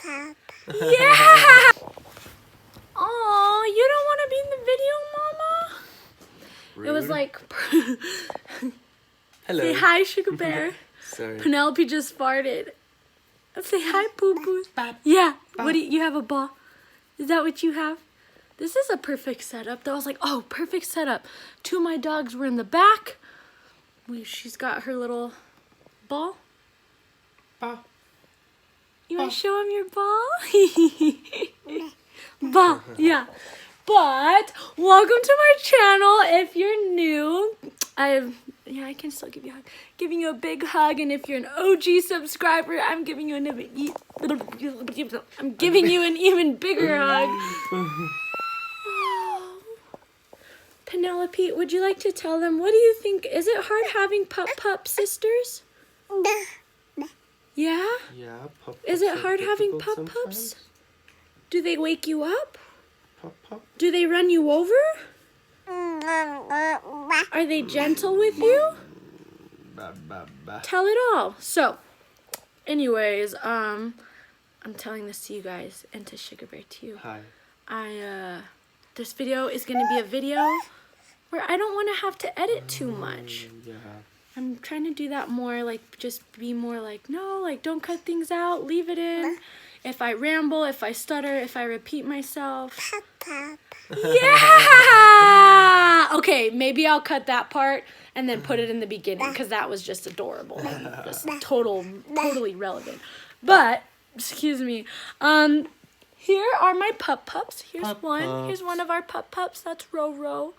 Yeah! Oh, you don't want to be in the video, Mama? Rude. It was like... Hello. Say hi, Sugar Bear. Sorry. Penelope just farted. Say hi, poo-poo. Yeah. What do you have a ball? Is that what you have? This is a perfect setup. I was like, oh, perfect setup. Two of my dogs were in the back. She's got her little ball. You want to show him your ball? Ball, yeah. But welcome to my channel. If you're new, I can still give you a hug. Giving you a big hug, and if you're an OG subscriber, I'm giving you an even bigger hug. Oh. Penelope, would you like to tell them, what do you think? Is it hard having pup sisters? Yeah? Yeah, pup. Is it hard having pups? Do they wake you up? Pup. Do they run you over? Are they gentle with you? Tell it all. So, anyways, I'm telling this to you guys and to Sugar Bear too. Hi. This video is gonna be a video where I don't want to have to edit too much. Yeah. I'm trying to do that more, like, just be more like, no, like, don't cut things out, leave it in. If I ramble, if I stutter, if I repeat myself. Yeah! Okay, maybe I'll cut that part and then put it in the beginning, because that was just adorable. Just totally relevant. But, excuse me, here are my pups. Here's one. Here's one of our pups. That's Roro.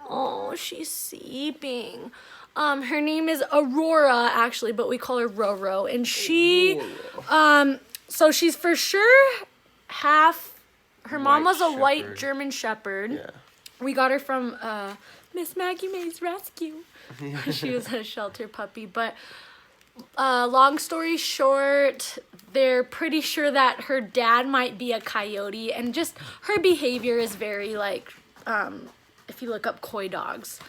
Oh, she's sleeping. Her name is Aurora, actually, but we call her Roro. And she, so she's for sure half, her mom was a white German Shepherd. Yeah. We got her from Miss Maggie Mae's rescue. She was a shelter puppy. But long story short, they're pretty sure that her dad might be a coyote. And just her behavior is very like, if you look up coy dogs.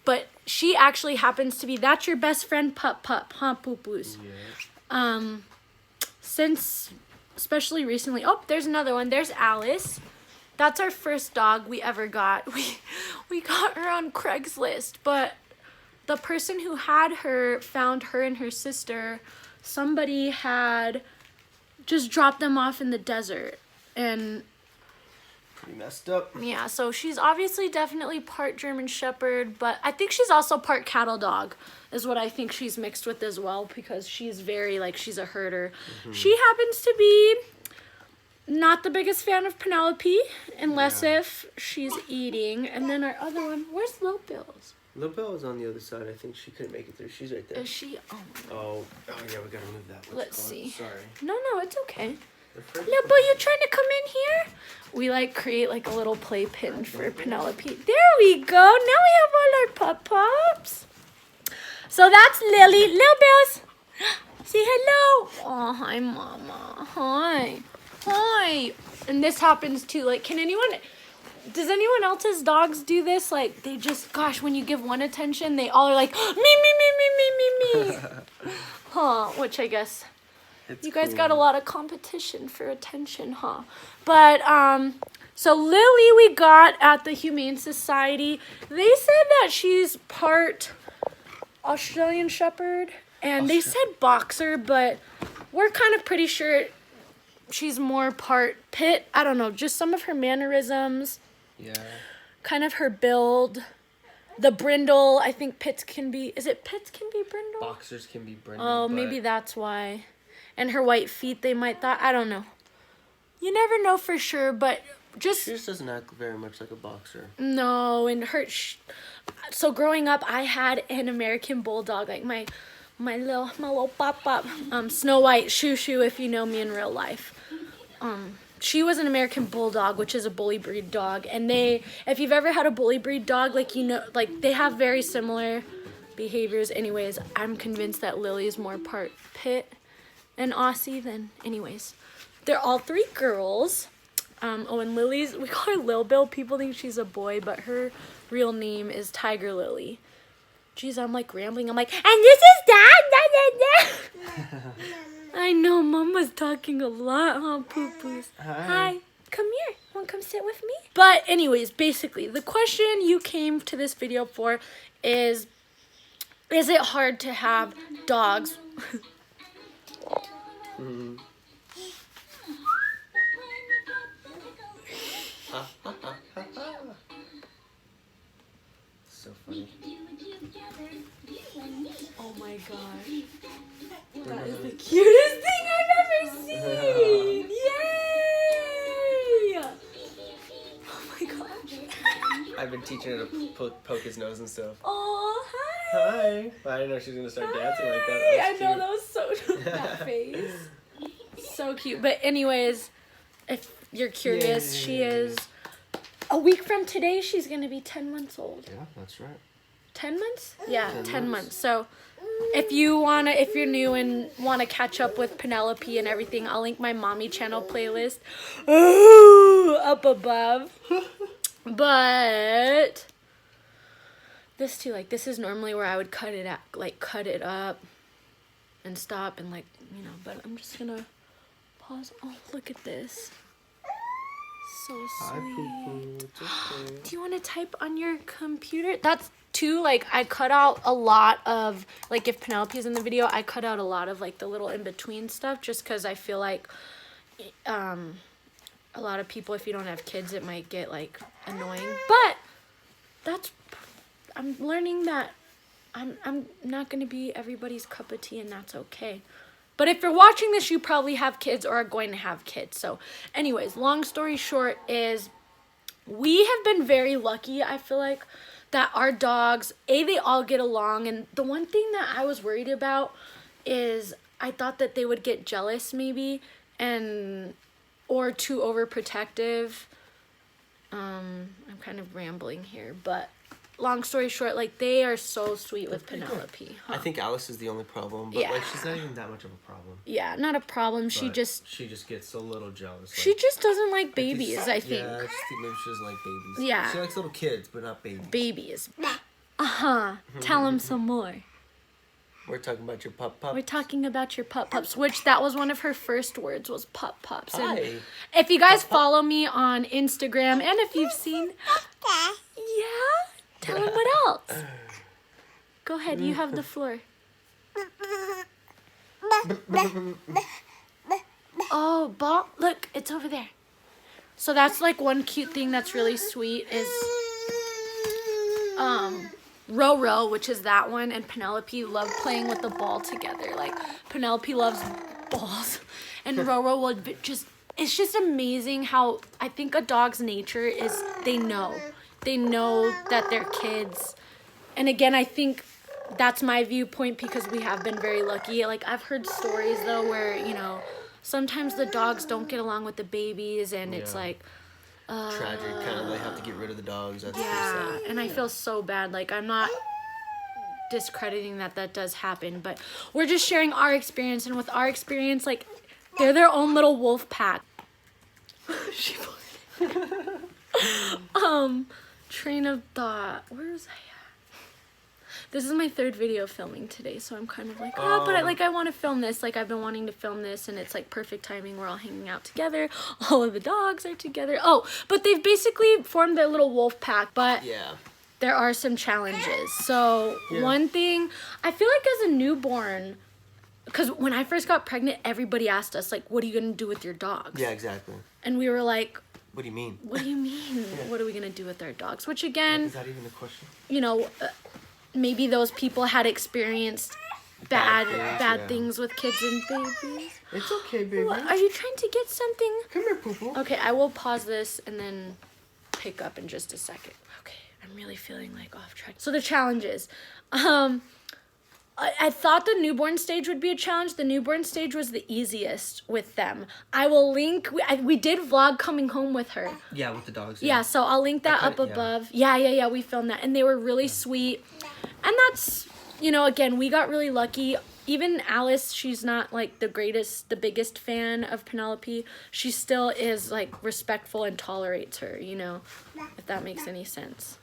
But she actually happens to be, that's your best friend pup, huh, poo-poos? Yeah. Since, especially recently, oh, there's another one. There's Alice. That's our first dog we ever got. We got her on Craigslist, but the person who had her found her and her sister. Somebody had just dropped them off in the desert, and Pretty messed up. yeah, so she's obviously definitely part German Shepherd, but I think she's also part cattle dog, is what I think she's mixed with as well, because she's very, like, she's a herder. She happens to be not the biggest fan of Penelope, unless if she's eating. And then our other one, where's Lil Bills? Lil Bell is on the other side. I think she couldn't make it through. She's right there. Is she? Oh, yeah, we gotta move that. Let's see. Sorry. No, it's okay. Lil Bill, you trying to come in here? We like create like a little playpen for Penelope. There we go. Now we have all our pups. So that's Lily. Lil Bills, say hello. Oh, hi, Mama. Hi. And this happens too. Like, does anyone else's dogs do this? Like, they just, gosh, when you give one attention, they all are like, me. Huh, which I guess... You guys got a lot of competition for attention, huh? But, so Lily we got at the Humane Society. They said that she's part Australian Shepherd, and they said boxer, but we're kind of pretty sure she's more part pit. I don't know, just some of her mannerisms. Yeah. Kind of her build. The brindle, I think pits can be brindle? Boxers can be brindle. Oh, maybe that's why. And her white feet, they might thought, I don't know. You never know for sure, but just... She just doesn't act very much like a boxer. No, and her... So growing up, I had an American Bulldog, like my little pop, Snow White, Shoo, if you know me in real life. She was an American Bulldog, which is a bully breed dog. And if you've ever had a bully breed dog, like, you know, like, they have very similar behaviors. Anyways, I'm convinced that Lily is more part pit and Aussie than, anyways. They're all three girls. Oh, and Lily's, we call her Lil Bill. People think she's a boy, but her real name is Tiger Lily. Jeez, I'm like rambling. I'm like, and this is Dad. I know, Mama's talking a lot, huh, Poo-Poos? Hi. Come here. Want to come sit with me? But anyways, basically, the question you came to this video for is it hard to have dogs? So funny. Oh my gosh. That is the cutest thing I've ever seen! Yay! Oh my gosh. I've been teaching her to poke his nose and stuff. Oh, hi! Hi. I didn't know she was going to start dancing like that. I know, that was so that face. So cute. But anyways, if you're curious, she is a week from today, she's going to be 10 months old. Yeah, that's right. 10 months? Yeah, 10 months. So if you're new and want to catch up with Penelope and everything, I'll link my mommy channel playlist up above. But this too, like, this is normally where I would cut it up and stop and, like, you know, but I'm just gonna pause. Oh, look at this. So sweet. Do you want to type on your computer? That's too, like, I cut out a lot of, like, if Penelope's in the video, I cut out a lot of, like, the little in-between stuff just because I feel like a lot of people, if you don't have kids, it might get, like, annoying. But I'm learning that I'm not going to be everybody's cup of tea, and that's okay. But if you're watching this, you probably have kids or are going to have kids. So anyways, long story short is we have been very lucky, I feel like, that our dogs, they all get along. And the one thing that I was worried about is I thought that they would get jealous maybe or too overprotective. I'm kind of rambling here, but long story short, like, they are so sweet with Penelope. Huh? I think Alice is the only problem, but like, she's not even that much of a problem. Yeah, not a problem. She just gets a little jealous. She just doesn't like babies, I think. Yeah, I just think maybe she doesn't like babies. Yeah. She likes little kids, but not babies. Babies. Tell them some more. We're talking about your pup-pups. We're talking about your pup-pups, which that was one of her first words, was pup-pups. Hi. If you guys follow me on Instagram, and if you've seen... Yeah? Tell them what else. Go ahead, you have the floor. Oh, ball. Look, it's over there. So that's, like, one cute thing that's really sweet is... Roro, which is that one, and Penelope love playing with the ball together. Like, Penelope loves balls, and Roro will just, it's just amazing how, I think a dog's nature is, they know that they're kids. And again, I think that's my viewpoint because we have been very lucky. Like, I've heard stories, though, where, you know, sometimes the dogs don't get along with the babies, and it's like, tragic, kind of, they have to get rid of the dogs. That's yeah, and I feel so bad. Like, I'm not discrediting that does happen, but we're just sharing our experience, and with our experience, like, they're their own little wolf pack. Train of thought. Where was I at? This is my third video filming today, so I'm kind of like, but I want to film this. Like, I've been wanting to film this, and it's, like, perfect timing. We're all hanging out together. All of the dogs are together. Oh, but they've basically formed their little wolf pack, but there are some challenges. So one thing, I feel like as a newborn, because when I first got pregnant, everybody asked us, like, what are you going to do with your dogs? Yeah, exactly. And we were like, what do you mean? What do you mean? What are we going to do with our dogs? Which, again, is that even a question? You know, maybe those people had experienced bad things with kids and babies. It's okay, baby. What, are you trying to get something? Come here, poo-poo. Okay, I will pause this and then pick up in just a second. Okay, I'm really feeling like off track. So the challenges. I thought the newborn stage would be a challenge. The newborn stage was the easiest with them. I will link, we did vlog coming home with her. Yeah, with the dogs. Yeah, so I'll link that up above. Yeah, we filmed that. And they were really sweet. And that's, you know, again, we got really lucky. Even Alice, she's not, like, the biggest fan of Penelope. She still is, like, respectful and tolerates her, you know, if that makes any sense.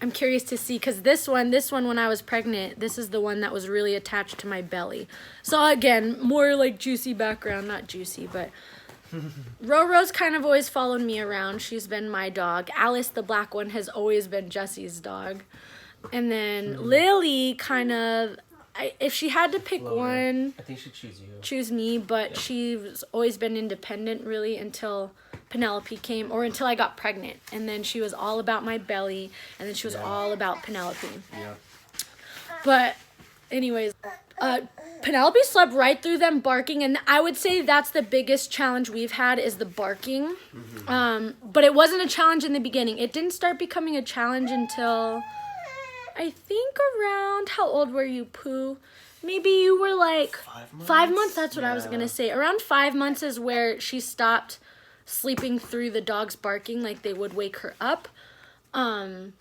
I'm curious to see, because this one when I was pregnant, this is the one that was really attached to my belly. So again, more like juicy background, not juicy, but Roro's kind of always followed me around. She's been my dog. Alice, the black one, has always been Jesse's dog. And then Lily kind of, if she had to pick one, I think she'd choose you. Choose me, but she's always been independent really until Penelope came, or until I got pregnant. And then she was all about my belly, and then she was all about Penelope. Yeah. But anyways, Penelope slept right through them barking, and I would say that's the biggest challenge we've had is the barking. But it wasn't a challenge in the beginning. It didn't start becoming a challenge until I think around, how old were you, Pooh? Maybe you were like 5 months. 5 months, that's what I was gonna say. Around 5 months is where she stopped sleeping through the dogs barking, like they would wake her up. And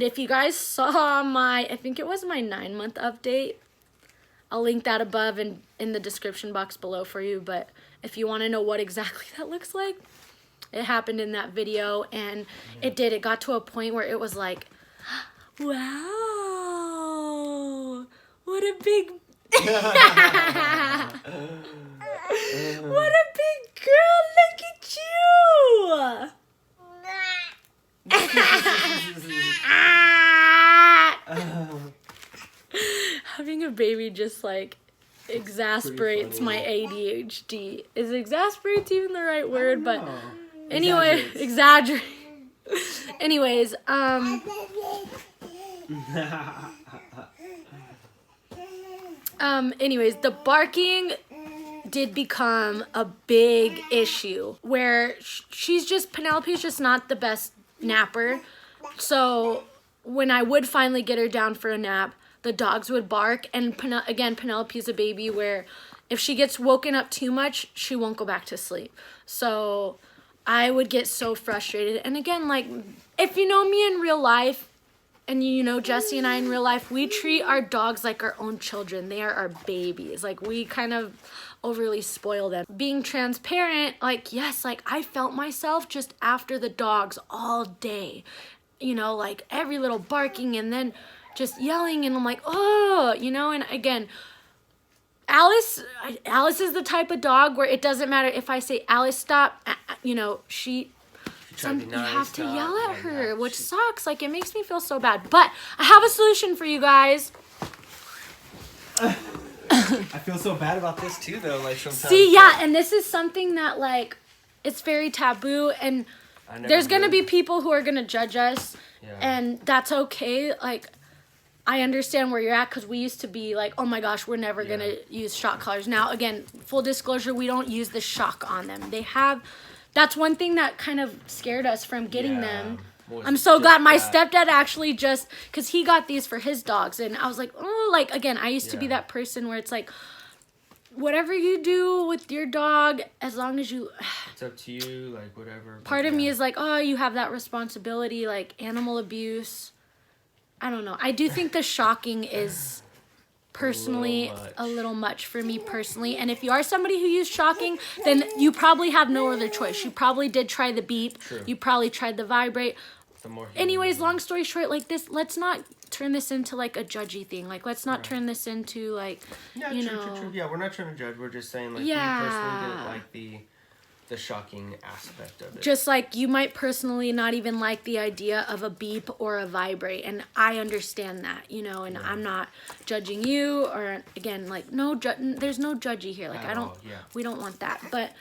if you guys saw I think it was my 9-month update, I'll link that above and in the description box below for you. But if you want to know what exactly that looks like, it happened in that video. And it got to a point where it was like, wow, what a big what a big girl, look at you. Having a baby just like exasperates my ADHD. Is exasperates even the right word? But anyway, exaggerate. Anyways, anyways, the barking did become a big issue where Penelope's just not the best napper. So when I would finally get her down for a nap, the dogs would bark. And again, Penelope's a baby where if she gets woken up too much, she won't go back to sleep. So I would get so frustrated. And again, like, if you know me in real life, and you know Jesse and I in real life, we treat our dogs like our own children. They are our babies. Like, we kind of overly spoil them. Being transparent, like, yes, like, I felt myself just after the dogs all day. You know, like, every little barking and then just yelling, and I'm like, oh, you know. And again, Alice is the type of dog where it doesn't matter if I say, Alice, stop, you know, you have to yell at her, which sucks. Like, it makes me feel so bad. But I have a solution for you guys. I feel so bad about this too, though. Like, sometimes. See, yeah, and this is something that, like, it's very taboo, and there's gonna be people who are gonna judge us, and that's okay. Like, I understand where you're at, because we used to be like, oh my gosh, we're never gonna use shock collars. Now, again, full disclosure, we don't use the shock on them. That's one thing that kind of scared us from getting them. I'm so glad my stepdad actually because he got these for his dogs. And I was like, oh, like, again, I used to be that person where it's like, whatever you do with your dog, as long as you... It's up to you, like, whatever. Part of me is like, oh, you have that responsibility, like, animal abuse. I don't know. I do think the shocking is... personally a little much for me personally. And if you are somebody who used shocking, then you probably have no other choice. You probably did try the beep. True. You probably tried the vibrate. Anyways, long story short, like, this, let's not turn this into like a judgy thing. Like, let's not turn this into like, you know. True. Yeah, we're not trying to judge. We're just saying, like, we personally didn't like the shocking aspect of it. Just like you might personally not even like the idea of a beep or a vibrate, and I understand that, you know, and I'm not judging you, or again, like, there's no judgy here. Like, we don't want that. But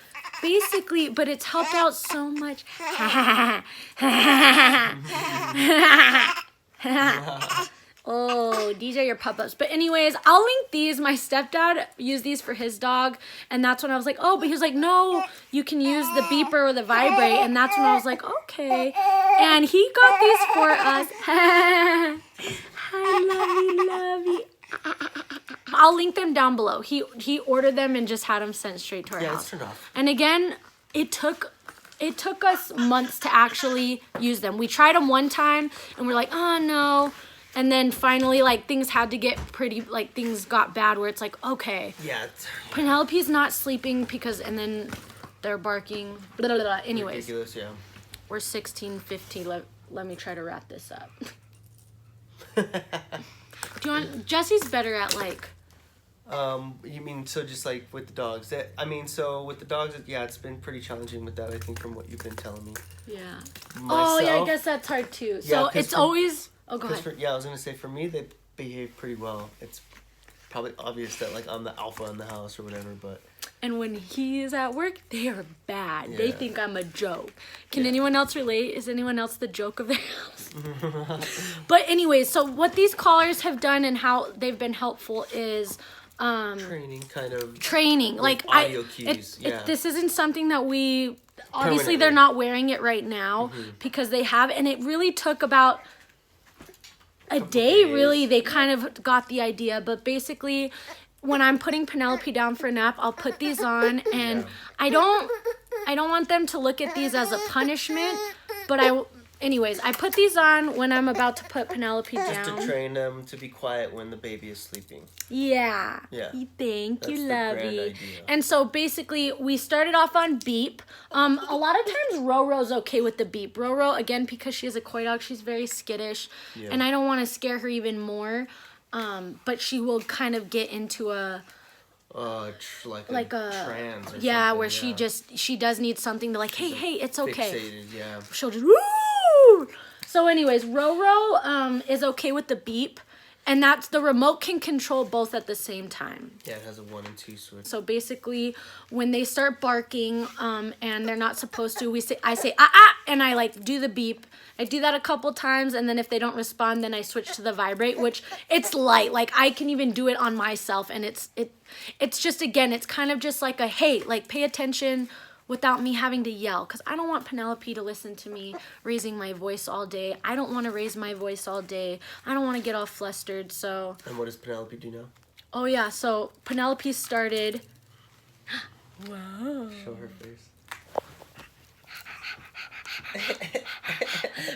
basically, it's helped out so much. Oh, these are your pup-ups. But anyways, I'll link these. My stepdad used these for his dog, and that's when I was like, oh, but he was like, no, you can use the beeper or the vibrate, and that's when I was like, okay. And he got these for us. Hi, lovey. I'll link them down below. He ordered them and just had them sent straight to our house. Turned off. And again, it took us months to actually use them. We tried them one time, and we're like, oh, no. And then finally, like, things had to get pretty, like, things got bad where it's like, okay. Yeah. Penelope's not sleeping and then they're barking. Blah, blah, blah. Anyways. Ridiculous, yeah. We're 16, 15, let me try to wrap this up. Do you want, Jesse's better at like. You mean so just like with the dogs? So with the dogs, yeah, it's been pretty challenging with that. I think from what you've been telling me. Yeah. Myself, oh yeah, I guess that's hard too. So it's always. Oh, go ahead. I was gonna say for me they behave pretty well. It's probably obvious that like I'm the alpha in the house or whatever, but. And when he is at work, they are bad. Yeah. They think I'm a joke. Can anyone else relate? Is anyone else the joke of their house? But anyways, so what these collars have done and how they've been helpful is training. Like audio cues. this isn't something that we obviously they're not wearing it right now because they have, and it really took about a day. Really, they kind of got the idea, but basically. When I'm putting Penelope down for a nap, I'll put these on, and I don't want them to look at these as a punishment, but anyways, I put these on when I'm about to put Penelope down. Just to train them to be quiet when the baby is sleeping. Yeah. Yeah. Thank you, lovey. And so basically, we started off on beep. A lot of times, Roro's okay with the beep. Roro, again, because she is a coy dog, she's very skittish, and I don't want to scare her even more. But she will kind of get into a trance or where she does need something to like, hey, it's okay. Fixated, yeah. She'll just woo. So anyways, Roro is okay with the beep, and that's the remote can control both at the same time. Yeah, it has a 1 and 2 switch. So basically, when they start barking, and they're not supposed to, I say ah, and I like do the beep. I do that a couple times, and then if they don't respond, then I switch to the vibrate, which it's light. Like I can even do it on myself, and it's just, again, it's kind of just like a hey, like pay attention without me having to yell, because I don't want Penelope to listen to me raising my voice all day. I don't want to raise my voice all day. I don't want to get all flustered. So. And what does Penelope do now? Oh yeah, so Penelope started. Wow. Show her face.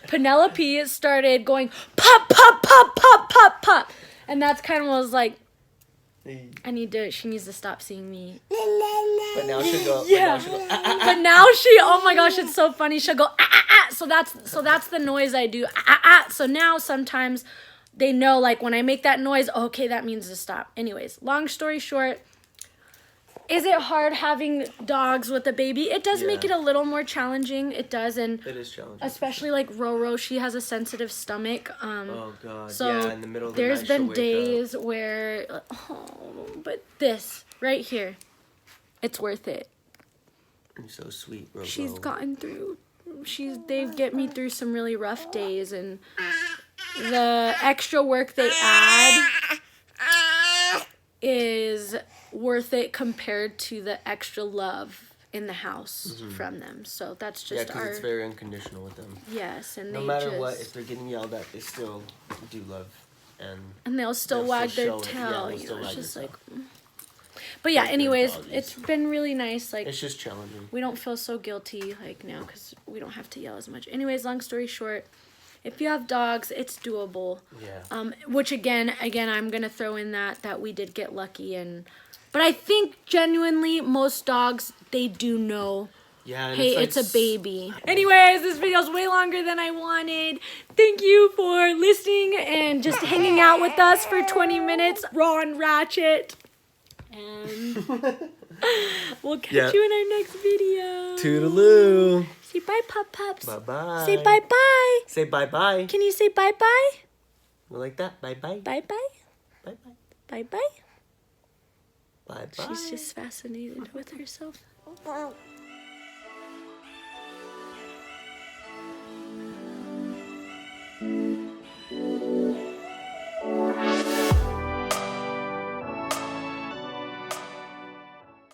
Penelope started going pop, pop, pop, pop, pop, pop, and that's kind of was like, she needs to stop seeing me. But now she'll go. Yeah. But now she, oh my gosh, it's so funny. She'll go ah, ah, ah. So that's the noise I do. Ah, ah, ah. So now sometimes they know, like when I make that noise, okay, that means to stop. Anyways, long story short. Is it hard having dogs with a baby? It does make it a little more challenging. It does, and it is challenging. Especially like Roro, she has a sensitive stomach. Oh God! So in the middle of the there's night, been days where, but this right here, it's worth it. You're so sweet, Roro. She's gotten through. They get me through some really rough days, and the extra work they add is worth it compared to the extra love in the house from them. So that's just because it's very unconditional with them. Yes, and no matter what, if they're getting yelled at, they still do love, and they'll still wag their tail. It's just like. But yeah, anyways, it's been really nice. Like it's just challenging. We don't feel so guilty like now because we don't have to yell as much. Anyways, long story short. If you have dogs, it's doable. Yeah. Which again, I'm gonna throw in that we did get lucky, but I think genuinely most dogs they do know. Yeah. Hey, it's a baby. Anyways, this video's way longer than I wanted. Thank you for listening and just hanging out with us for 20 minutes, raw and ratchet. And we'll catch you in our next video. Toodaloo. Say bye, pup-pups. Bye-bye. Say bye-bye. Say bye-bye. Can you say bye-bye? Like that. Bye-bye. Bye-bye. Bye-bye. Bye-bye. Bye-bye. She's just fascinated with herself.